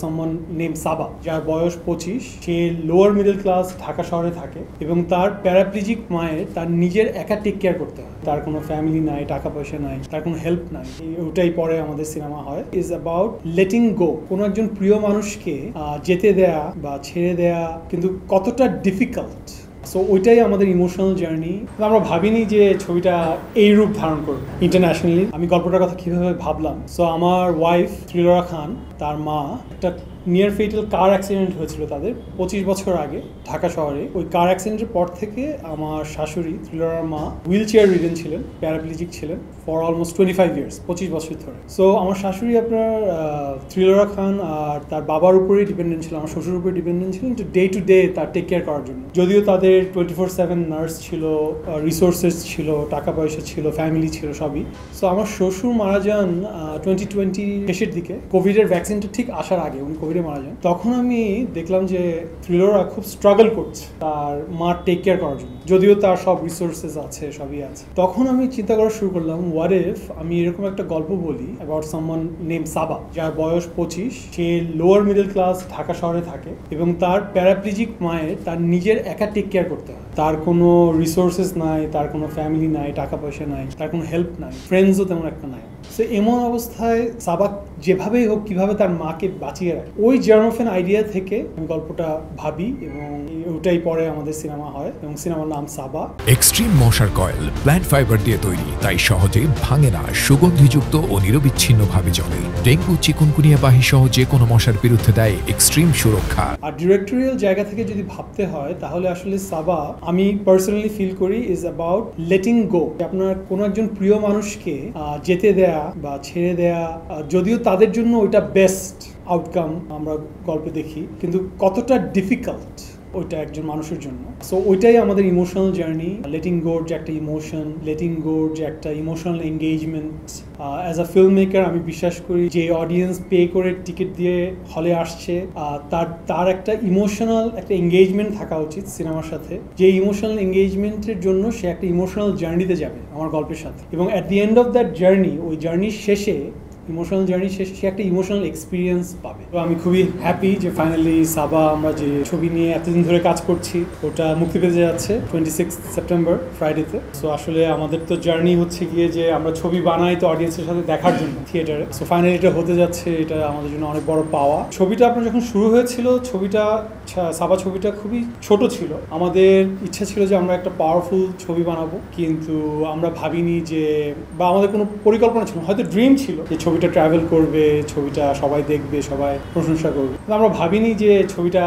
Someone name সাবা, যার বয়স 25। সে lower middle class Dhaka শহরে থাকে এবং তার প্যারাপ্লিজিক মায়ের তার নিজের একা টেক কেয়ার করতে হয়। তার কোনো ফ্যামিলি নাই, টাকা পয়সা নাই, তার কোনো হেল্প নাই। ওটাই পরে আমাদের সিনেমা হয়। ইজ অ্যাবাউট লেটিং গো, কোনো একজন প্রিয় মানুষকে যেতে দেয়া বা ছেড়ে দেয়া কিন্তু কতটা ডিফিকাল্ট। সো ওইটাই আমাদের ইমোশনাল জার্নি। আমরা ভাবিনি যে ছবিটা এই রূপ ধারণ করবে ইন্টারন্যাশনালি। আমি গল্পটার কথা কিভাবে ভাবলাম, সো আমার ওয়াইফ থ্রিলরা খান, তার মা একটা নিয়ার ফেটাল কার অ্যাক্সিডেন্ট হয়েছিল তাদের 25 বছর আগে ঢাকা শহরে। ওই কার অ্যাক্সিডেন্টের পর থেকে আমার শাশুড়ি থ্রিলরার মা হুইল চেয়ার রিডেন ছিলেন, প্যারাপ্লিজিক ছিলেন ফর অলমোস্ট 25 ইয়ার্স, 25 বছর ধরে। সো আমার শাশুড়ি আপনার থ্রিলরা খান আর তার বাবার উপরেই ডিপেন্ডেন্ট ছিল, আমার শ্বশুর উপরে ডিপেন্ডেন্ট ছিলেন টু ডে তার টেক কেয়ার করার জন্য। যদিও তাদের 24/7 নার্স ছিল, রিসোর্সেস ছিল, টাকা পয়সা ছিল, ফ্যামিলি ছিল, সবই। সো আমার শ্বশুর মারা যান 2020 শেষের দিকে, কোভিডের ভ্যাকসিনটা ঠিক আসার আগে উনি কোভিডে মারা যান। তখন আমি দেখলাম যে থ্রিলরা খুব স্ট্রাগল করছে তার মার টেক কেয়ার করার জন্য, যদিও তার সব রিসোর্সেস আছে, সবই আছে। তখন আমি চিন্তা করা শুরু করলাম, হোয়াট ইফ আমি এরকম একটা গল্প বলি অ্যাবাউট সামওয়ান নেম সাবা, যার বয়স 25। সে লোয়ার মিডল ক্লাস ঢাকা শহরে থাকে এবং তার প্যারাপ্লিজিক মায়ের তার নিজের একা টেক কেয়ার করতে হয়। তার কোনো রিসোর্সেস নাই, তার কোনো ফ্যামিলি নাই, টাকা পয়সা নাই, তার কোনো হেল্প নাই, ফ্রেন্ডসও তেমন একটা নাই। সো এমন অবস্থায় সাবাক যেভাবেই হোক কিভাবে তার মাকে বাঁচিয়ে রাখে, ওই জার্নোফেন আইডিয়া থেকে আমি গল্পটা ভাবি এবং ওটাই পরে আমাদের সিনেমা হয় এবং সিনেমার নাম সাবা। এক্সট্রিম মশার কয়েল প্ল্যান্ট ফাইবার দিয়ে তৈরি, তাই সহজে ভাঙে না, সুগন্ধিযুক্ত ও নিরবিচ্ছিন্নভাবে জ্বলে। ডেঙ্গু, চিকুনগুনিয়া বাহি সহ যে কোনো মশার বিরুদ্ধে দেয় এক্সট্রিম সুরক্ষা। আর ডিরেক্টোরিয়াল জায়গা থেকে যদি ভাবতে হয় তাহলে আসলে সাবা আমি পার্সোনালি ফিল করি ইজ অ্যাবাউট লেটিং গো। আপনার কোনো একজন প্রিয় মানুষকে যেতে দেয়া বা ছেড়ে দেয়া, যদিও তাদের জন্য ওইটা বেস্ট আউটকাম আমরা গল্পে দেখি, কিন্তু কতটা ডিফিকাল্ট ওইটা একজন মানুষের জন্য। সো ওইটাই আমাদের ইমোশনাল জার্নি। লেটিং গোর যে একটা ইমোশন, লেটিং গোর যে একটা emotional engagement. As a film maker আমি বিশ্বাস করি যে অডিয়েন্স পে করে টিকিট দিয়ে হলে আসছে, তার একটা ইমোশনাল একটা এঙ্গেজমেন্ট থাকা উচিত সিনেমার সাথে। যে ইমোশনাল এঙ্গেজমেন্টের জন্য সে একটা ইমোশনাল জার্নিতে যাবে আমার গল্পের সাথে, এবং at the end of that journey, ওই জার্নির শেষে ইমোশনাল জার্নি শেষে সে একটা ইমোশনাল এক্সপিরিয়েন্স পাবে। তো আমি খুবই হ্যাপি যে ফাইনালি সাবা, আমরা যে ছবি নিয়ে এতদিন ধরে কাজ করছি, ওটা মুক্তি পেতে যাচ্ছে 26 সেপ্টেম্বর ফ্রাইডেতে। সো আসলে আমাদের তো জার্নি হচ্ছে গিয়ে যে আমরা ছবি বানাই তো অডিয়েন্সের সাথে দেখার জন্য থিয়েটারে। সো ফাইনালি এটা হতে যাচ্ছে, এটা আমাদের জন্য অনেক বড় পাওয়া। ছবিটা আপনার যখন শুরু হয়েছিল, সাবা ছবিটা খুবই ছোট ছিল। আমাদের ইচ্ছা ছিল যে আমরা একটা পাওয়ারফুল ছবি বানাবো, কিন্তু আমরা ভাবিনি যে, বা আমাদের কোনো পরিকল্পনা ছিল, হয়তো ড্রিম ছিল যে ছবিটা ট্রাভেল করবে, ছবিটা সবাই দেখবে, সবাই প্রশংসা করবে। আমরা ভাবিনি যে ছবিটা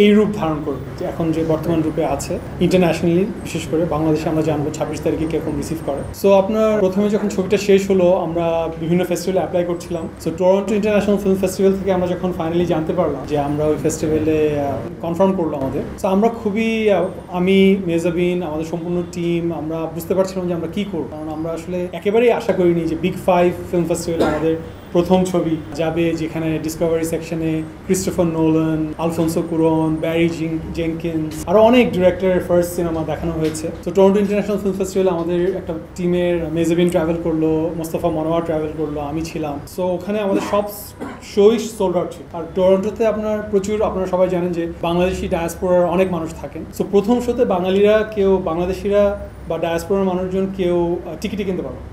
এই রূপ ধারণ করবে, যে এখন যে বর্তমান রূপে আছে ইন্টারন্যাশনালি, বিশেষ করে বাংলাদেশে আমরা জানবো 26 তারিখে কিরকম রিসিভ করে। সো আপনার প্রথমে যখন ছবিটা শেষ হলো, আমরা বিভিন্ন ফেস্টিভ্যালে অ্যাপ্লাই করছিলাম। So Toronto international film festival থেকে আমরা যখন ফাইনালি জানতে পারলাম যে আমরা ওই ফেস্টিভ্যালে কনফার্ম করলো আমাদের, সো আমরা খুবই, আমি, মেজাবিন, আমাদের সম্পূর্ণ টিম, আমরা বুঝতে পারছিলাম যে আমরা কি করবো। কারণ আমরা আসলে একেবারেই আশা করিনি যে বিগ 5 ফিল্ম ফেস্টিভ্যালে আমাদের প্রথম ছবি যাবে, যেখানে ডিসকভারি সেকশনে Christopher Nolan, Alfonso Cuaron, Barry Jenkins, আরো অনেক ডিরেক্টরের ফার্স্ট সিনেমা দেখানো হয়েছে। তো টরন্টো ইন্টারন্যাশনাল ফিল্ম ফেস্টিভ্যালে আমাদের একটা টিমের মেজাবিন ট্রাভেল করলো, মোস্তফা মনোয়ার ট্রাভেল করলো, আমি ছিলাম। সো ওখানে আমাদের সব শোই সোল্ড আউট ছিল। আর টরন্টোতে আপনার প্রচুর, আপনারা সবাই জানেন যে বাংলাদেশি ডায়াসপোরার অনেক মানুষ থাকেন। সো প্রথম শোতে বাঙালিরা কেউ, বাংলাদেশিরা বা ডায়াসপোরার মানুষজন কেউ টিকিটই কিনতে পারবে।